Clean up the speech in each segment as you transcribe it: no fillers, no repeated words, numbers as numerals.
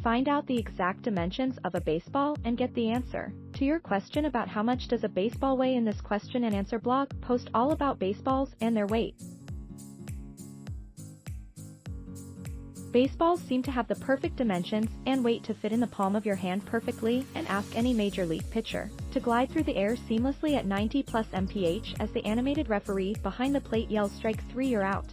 Find out the exact dimensions of a baseball and get the answer to your question about how much does a baseball weigh in this question and answer blog. Post all about baseballs and their weight. Baseballs seem to have the perfect dimensions and weight to fit in the palm of your hand perfectly, and ask any major league pitcher to glide through the air seamlessly at 90+ mph as the animated referee behind the plate yells "Strike 3, you're out."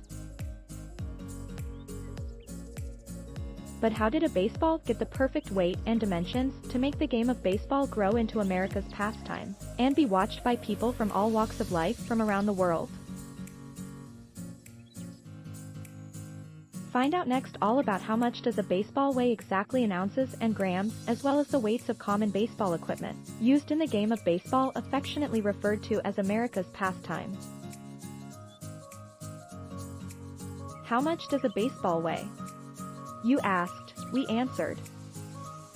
But how did a baseball get the perfect weight and dimensions to make the game of baseball grow into America's pastime and be watched by people from all walks of life from around the world? Find out next all about how much does a baseball weigh exactly in ounces and grams, as well as the weights of common baseball equipment used in the game of baseball, affectionately referred to as America's pastime. How much does a baseball weigh? You asked, we answered.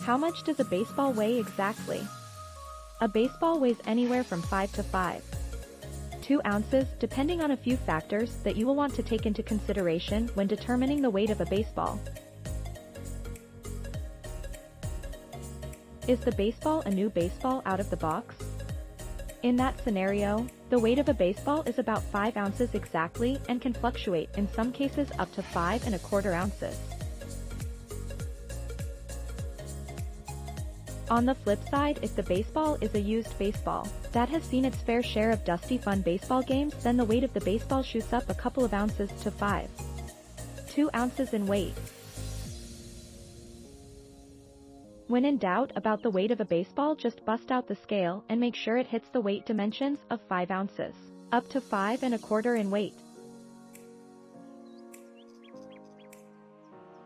How much does a baseball weigh exactly? A baseball weighs anywhere from 5 to 5.2 ounces, depending on a few factors that you will want to take into consideration when determining the weight of a baseball. Is the baseball a new baseball out of the box? In that scenario, the weight of a baseball is about 5 ounces exactly and can fluctuate in some cases up to 5.25 ounces. On the flip side, if the baseball is a used baseball that has seen its fair share of dusty fun baseball games, then the weight of the baseball shoots up a couple of ounces to 5.2 ounces in weight. When in doubt about the weight of a baseball, just bust out the scale and make sure it hits the weight dimensions of 5 ounces, up to 5.25 in weight.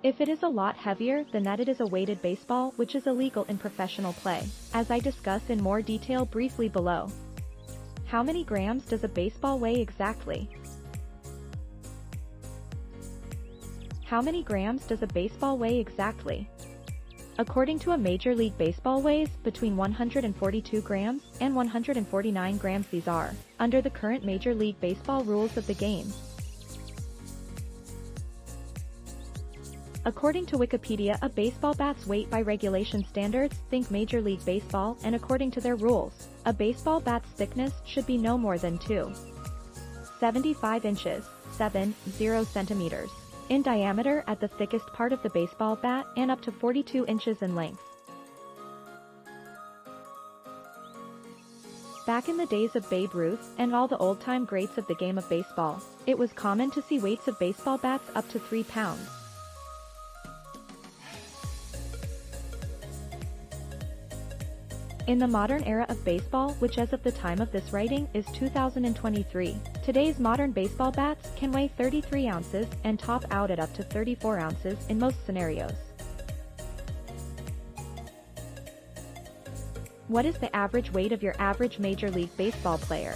If it is a lot heavier than that, it is a weighted baseball, which is illegal in professional play, as I discuss in more detail briefly below. How many grams does a baseball weigh exactly? How many grams does a baseball weigh exactly? According to a Major League Baseball, weighs between 142 grams and 149 grams. These are under the current Major League Baseball rules of the game. According to Wikipedia, a baseball bat's weight by regulation standards, think Major League Baseball, and according to their rules, a baseball bat's thickness should be no more than 2.75 inches, 70 centimeters, in diameter at the thickest part of the baseball bat, and up to 42 inches in length. Back in the days of Babe Ruth and all the old-time greats of the game of baseball, it was common to see weights of baseball bats up to 3 pounds. In the modern era of baseball, which as of the time of this writing is 2023, today's modern baseball bats can weigh 33 ounces and top out at up to 34 ounces in most scenarios. What is the average weight of your average Major League Baseball player?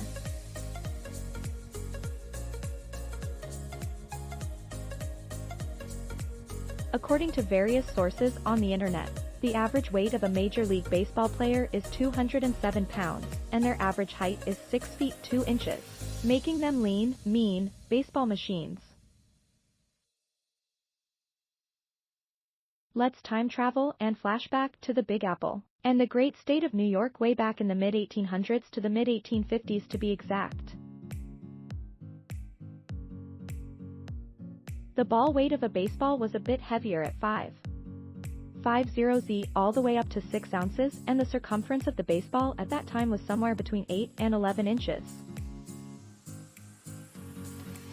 According to various sources on the internet, the average weight of a Major League Baseball player is 207 pounds, and their average height is 6 feet 2 inches, making them lean, mean baseball machines. Let's time travel and flashback to the Big Apple and the great state of New York way back in the mid-1800s to the mid-1850s to be exact. The ball weight of a baseball was a bit heavier at 5.50 all the way up to 6 ounces, and the circumference of the baseball at that time was somewhere between 8 and 11 inches.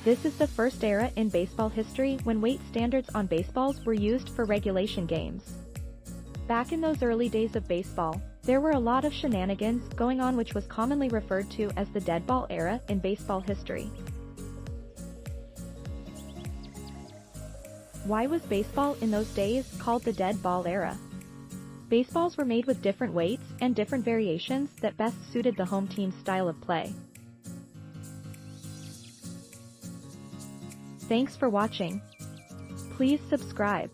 This is the first era in baseball history when weight standards on baseballs were used for regulation games. Back in those early days of baseball, there were a lot of shenanigans going on, which was commonly referred to as the dead ball era in baseball history. Why was baseball in those days called the dead ball era? Baseballs were made with different weights and different variations that best suited the home team's style of play. Thanks for watching. Please subscribe.